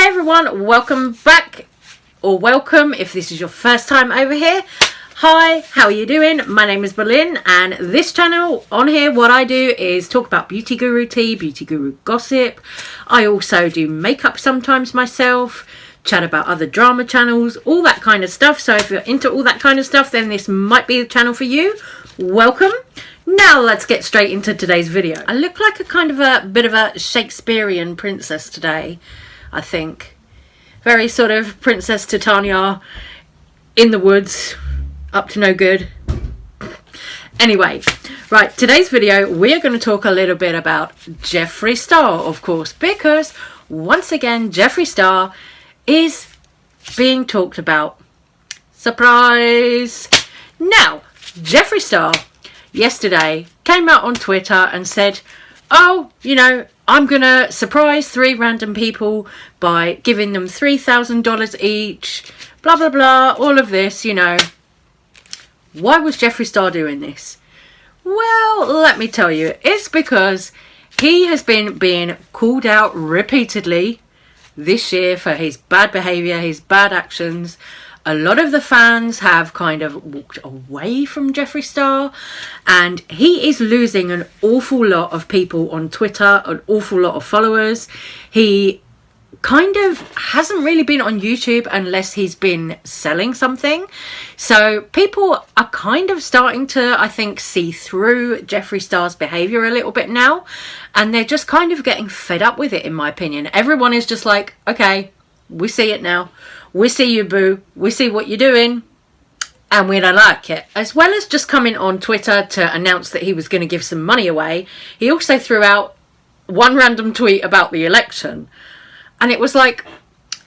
Hey everyone, welcome back, or welcome if this is your first time over here. Hi, how are you doing? My name is Berlin, and this channel on here, what I do is talk about beauty guru tea, beauty guru gossip. I also do makeup sometimes myself, chat about other drama channels, all that kind of stuff. So if you're into all that kind of stuff, then this might be the channel for you. Welcome. Now let's get straight into today's video. I look like a kind of a bit of a Shakespearean princess today, I think. Very sort of Princess Titania in the woods, up to no good. Anyway, right, today's video we are going to talk a little bit about Jeffree Star, of course, because once again Jeffree Star is being talked about. Surprise! Now, Jeffree Star yesterday came out on Twitter and said, oh, you know, I'm gonna surprise 3 random people by giving them $3,000 each, blah blah blah, all of this, you know. Why was Jeffree Star doing this? Well, let me tell you, it's because he has been being called out repeatedly this year for his bad behaviour, his bad actions. A lot of the fans have kind of walked away from Jeffree Star, and he is losing an awful lot of people on Twitter, an awful lot of followers. He kind of hasn't really been on YouTube unless he's been selling something. So people are kind of starting to, I think, see through Jeffree Star's behaviour a little bit now, and they're just kind of getting fed up with it, in my opinion. Everyone is just like, okay, we see it now. We see you, boo. We see what you're doing, and we don't like it. As well as just coming on Twitter to announce that he was going to give some money away, he also threw out one random tweet about the election. And it was like,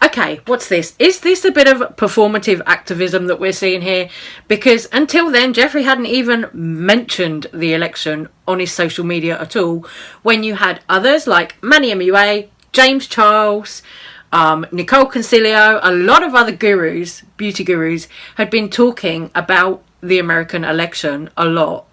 okay, what's this? Is this a bit of performative activism that we're seeing here? Because until then, Jeffree hadn't even mentioned the election on his social media at all, when you had others like Manny MUA, James Charles, Nicole Concilio, a lot of other gurus, beauty gurus, had been talking about the American election a lot.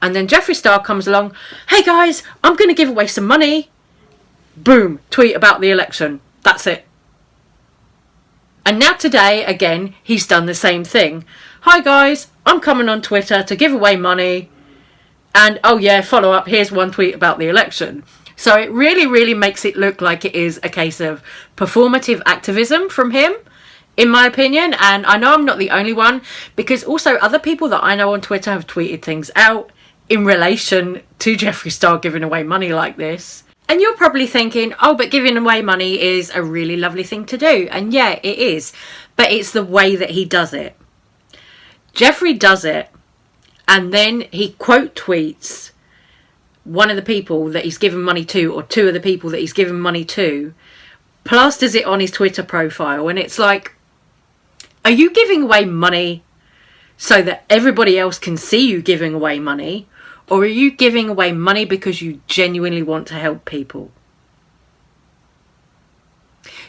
And then Jeffree Star comes along, hey guys, I'm going to give away some money. Boom, tweet about the election. That's it. And now today, again, he's done the same thing. Hi guys, I'm coming on Twitter to give away money. And oh yeah, follow up, here's one tweet about the election. So it really, really makes it look like it is a case of performative activism from him, in my opinion. And I know I'm not the only one, because also other people that I know on Twitter have tweeted things out in relation to Jeffree Star giving away money like this. And you're probably thinking, oh, but giving away money is a really lovely thing to do. And yeah, it is. But it's the way that he does it. Jeffree does it, and then he quote tweets one of the people that he's given money to, or 2 of the people that he's given money to, plasters it on his Twitter profile. And it's like, are you giving away money so that everybody else can see you giving away money? Or are you giving away money because you genuinely want to help people?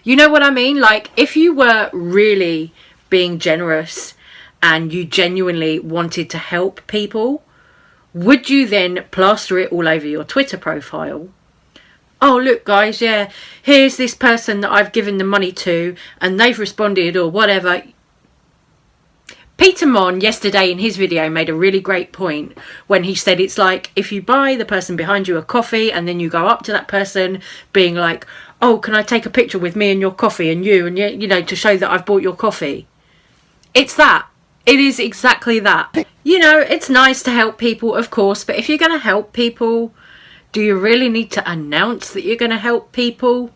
You know what I mean? Like, if you were really being generous and you genuinely wanted to help people, would you then plaster it all over your Twitter profile? Oh, look, guys, yeah, here's this person that I've given the money to and they've responded or whatever. Peter Mon yesterday in his video made a really great point when he said it's like if you buy the person behind you a coffee and then you go up to that person being like, oh, can I take a picture with me and your coffee and you know, to show that I've bought your coffee. It's that. It is exactly that. You know, it's nice to help people, of course, but if you're going to help people, do you really need to announce that you're going to help people?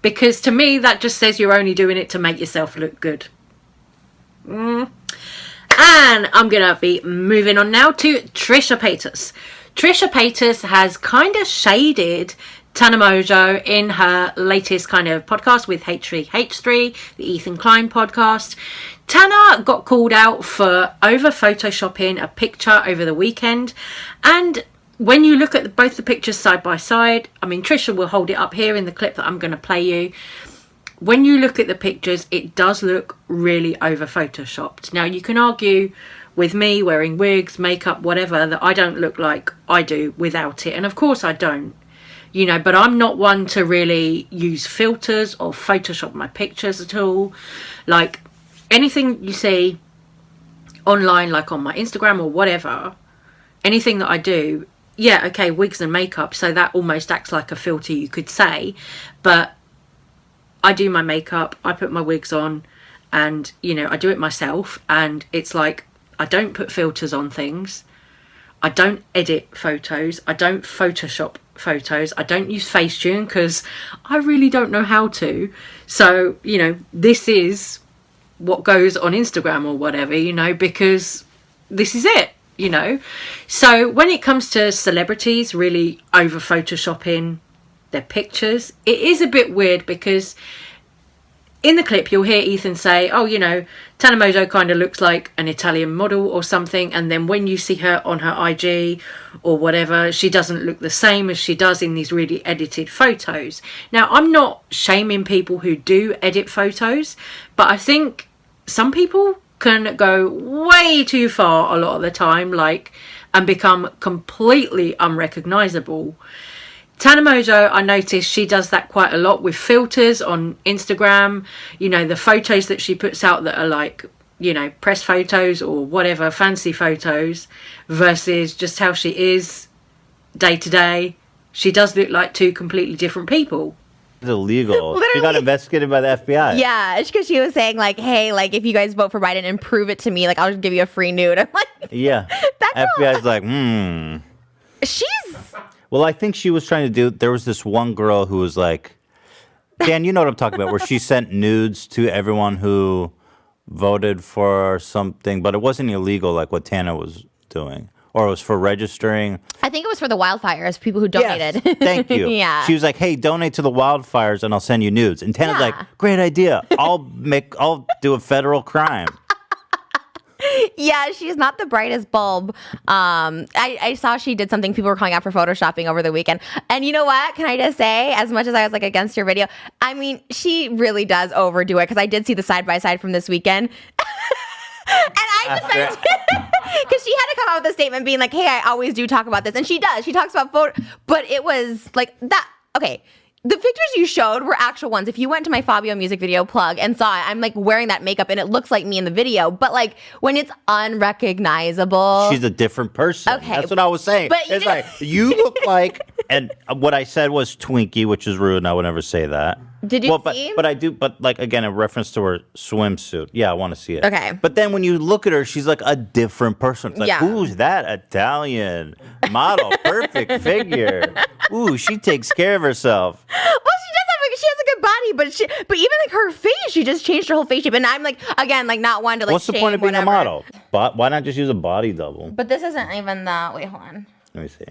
Because to me, that just says you're only doing it to make yourself look good. And I'm going to be moving on now to Trisha Paytas. Trisha Paytas has kind of shaded Tana Mojo in her latest kind of podcast with H3H3, the Ethan Klein podcast. Tana got called out for over photoshopping a picture over the weekend, and when you look at both the pictures side by side, I mean, Trisha will hold it up here in the clip that I'm going to play you. When you look at the pictures, it does look really over photoshopped. Now, you can argue with me wearing wigs, makeup, whatever, that I don't look like I do without it, and of course I don't. you know, but I'm not one to really use filters or Photoshop my pictures at all. Like, anything you see online, like on my Instagram or whatever, anything that I do, yeah, okay, wigs and makeup, so that almost acts like a filter, you could say, but I do my makeup, I put my wigs on, and, you know, I do it myself, and it's like, I don't put filters on things, I don't edit photos, I don't Photoshop photos, I don't use Facetune, because I really don't know how to, so, you know, this is what goes on Instagram or whatever, you know, because this is it. You know, so when it comes to celebrities really over photoshopping their pictures, it is a bit weird, because in the clip you'll hear Ethan say, oh, you know, Tana Mongeau kind of looks like an Italian model or something, and then when you see her on her IG or whatever, she doesn't look the same as she does in these really edited photos. Now, I'm not shaming people who do edit photos, but I think some people can go way too far a lot of the time, like, and become completely unrecognizable. Tana Mongeau, I noticed she does that quite a lot with filters on Instagram, you know, the photos that she puts out that are like, you know, press photos or whatever, fancy photos, versus just how she is day to day. She does look like two completely different people. Illegal. Literally. She got investigated by the FBI. Yeah, it's because she was saying, like, hey, like, if you guys vote for Biden and prove it to me, like, I'll just give you a free nude. I'm like, yeah. FBI's like, She's... Well, I think she was trying to do, there was this one girl who was like, Dan, you know what I'm talking about, where she sent nudes to everyone who voted for something, but it wasn't illegal like what Tana was doing. Or it was for registering. I think it was for the wildfires, people who donated. Yes, thank you. Yeah. She was like, hey, donate to the wildfires and I'll send you nudes. And Tana's like, great idea. I'll do a federal crime. Yeah, she's not the brightest bulb. I saw she did something people were calling out for photoshopping over the weekend. And you know what? Can I just say, as much as I was like against your video, I mean, she really does overdo it, because I did see the side-by-side from this weekend. And I defended because she had to come out with a statement being like, hey, I always do talk about this. And she does. She talks about photo. But it was like that. Okay. The pictures you showed were actual ones. If you went to my Fabio music video plug and saw it, I'm like wearing that makeup and it looks like me in the video. But like when it's unrecognizable. She's a different person. Okay. That's what I was saying. But it's like, you look like, and what I said was Twinkie, which is rude, and I would never say that. Did you see? But I do, but like, again, in reference to her swimsuit. Yeah, I want to see it. Okay. But then when you look at her, she's like a different person. It's like, who's that Italian model? Perfect figure. Ooh, she takes care of herself. Well, she has a good body, but even like her face, she just changed her whole face shape. And I'm like, again, like not one to like. What's the point of being a model? But why not just use a body double? But this isn't even the. Wait, hold on. Let me see.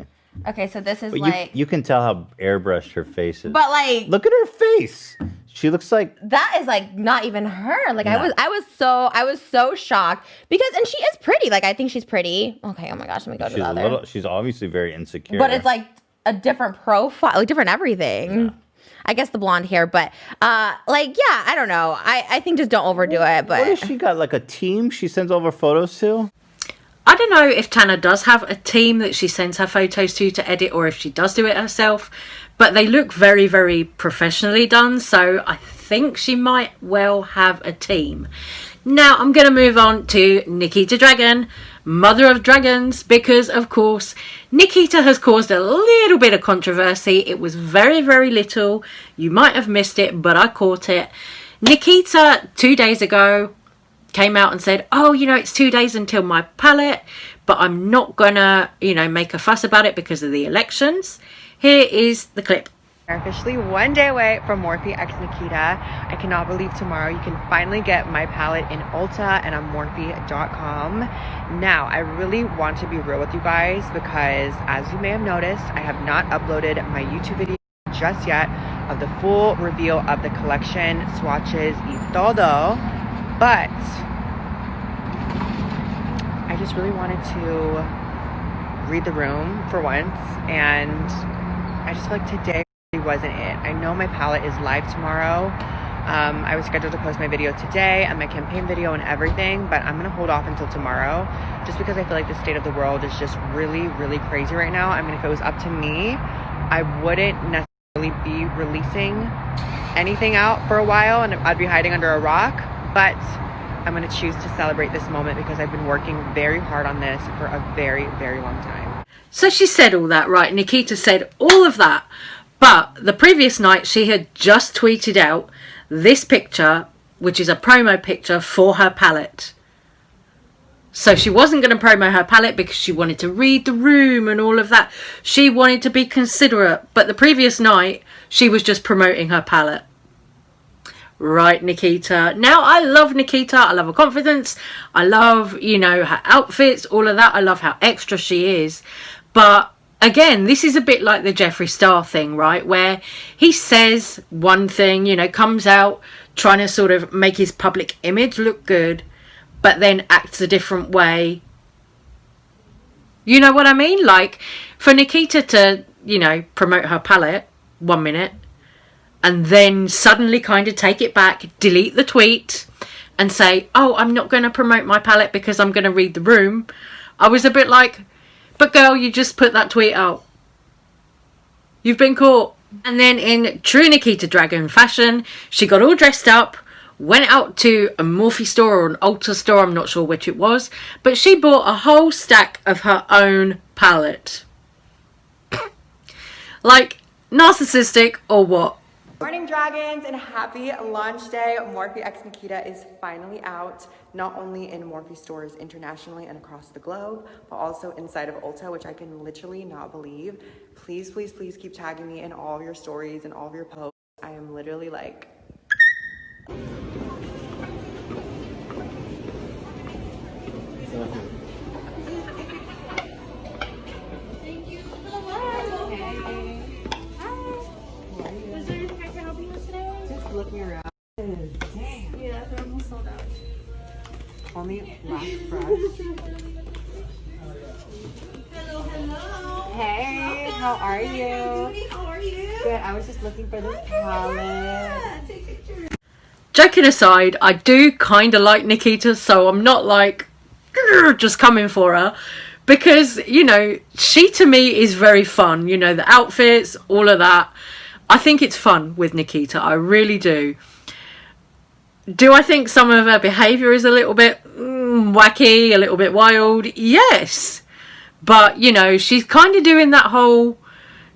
Okay, so this is but like. You can tell how airbrushed her face is. But like. Look at her face. She looks like. That is like not even her. Like nah. I was so shocked because, and she is pretty. Like I think she's pretty. Okay, oh my gosh, let me go to the other. She's obviously very insecure. But it's like a different profile, like different everything. Yeah. I guess the blonde hair, but like, yeah, I don't know. I think just don't overdo it. But what has she got? Like a team she sends over photos to? I don't know if Tana does have a team that she sends her photos to edit, or if she does do it herself. But they look very, very professionally done. So I think she might well have a team. Now I'm going to move on to Nikita Dragun, mother of dragons, because of course Nikita has caused a little bit of controversy. It was very, very little. You might have missed it, but I caught it. Nikita 2 days ago came out and said, oh, you know, it's 2 days until my palette, but I'm not gonna, you know, make a fuss about it because of the elections. Here is the clip. We're officially 1 day away from Morphe x Nikita. I cannot believe tomorrow you can finally get my palette in Ulta and on Morphe.com. Now, I really want to be real with you guys because, as you may have noticed, I have not uploaded my YouTube video just yet of the full reveal of the collection, swatches y todo. But I just really wanted to read the room for once, and I just feel like today wasn't it. I know my palette is live tomorrow. I was scheduled to post my video today and my campaign video and everything, but I'm gonna hold off until tomorrow just because I feel like the state of the world is just really, really crazy right now. I mean, if it was up to me, I wouldn't necessarily be releasing anything out for a while, and I'd be hiding under a rock, but I'm going to choose to celebrate this moment because I've been working very hard on this for a very, very long time. So she said all that, right? Nikita said all of that. But the previous night, she had just tweeted out this picture, which is a promo picture for her palette. So she wasn't going to promo her palette because she wanted to read the room and all of that. She wanted to be considerate. But the previous night, she was just promoting her palette. Right, Nikita. Now, I love Nikita. I love her confidence. I love, you know, her outfits, all of that. I love how extra she is. But again, this is a bit like the Jeffree Star thing, right? Where he says one thing, you know, comes out trying to sort of make his public image look good, but then acts a different way. You know what I mean? Like, for Nikita to, you know, promote her palette 1 minute, and then suddenly kind of take it back, delete the tweet, and say, oh, I'm not going to promote my palette because I'm going to read the room. I was a bit like, but girl, you just put that tweet out. You've been caught. And then in true Nikita Dragun fashion, she got all dressed up, went out to a Morphe store or an Ulta store, I'm not sure which it was, but she bought a whole stack of her own palette. Like, narcissistic or what? Morning, dragons, and happy launch day. Morphe x Nikita is finally out, not only in Morphe stores internationally and across the globe, but also inside of Ulta, which I can literally not believe. Please, please, please keep tagging me in all of your stories and all of your posts. I am literally like... Looking around. Damn. Yeah, they're almost sold out. Only last brush. Hello, hello. Hey, how are you? Judy, how are you? Good. I was just looking for this palette. Yeah, take pictures. Joking aside, I do kind of like Nikita, so I'm not like just coming for her. Because, you know, she to me is very fun. You know, the outfits, all of that. I think it's fun with Nikita. I really do. Do I think some of her behaviour is a little bit wacky, a little bit wild? Yes. But, you know, she's kind of doing that whole,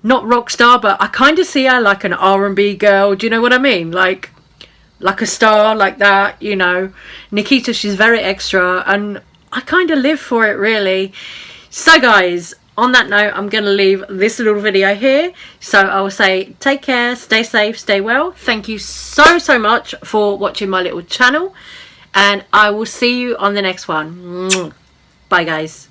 not rock star, but I kind of see her like an R&B girl. Do you know what I mean? Like a star like that, you know. Nikita, she's very extra, and I kind of live for it, really. So, guys, on that note, I'm going to leave this little video here. So I will say take care, stay safe, stay well. Thank you so, so much for watching my little channel. And I will see you on the next one. Bye, guys.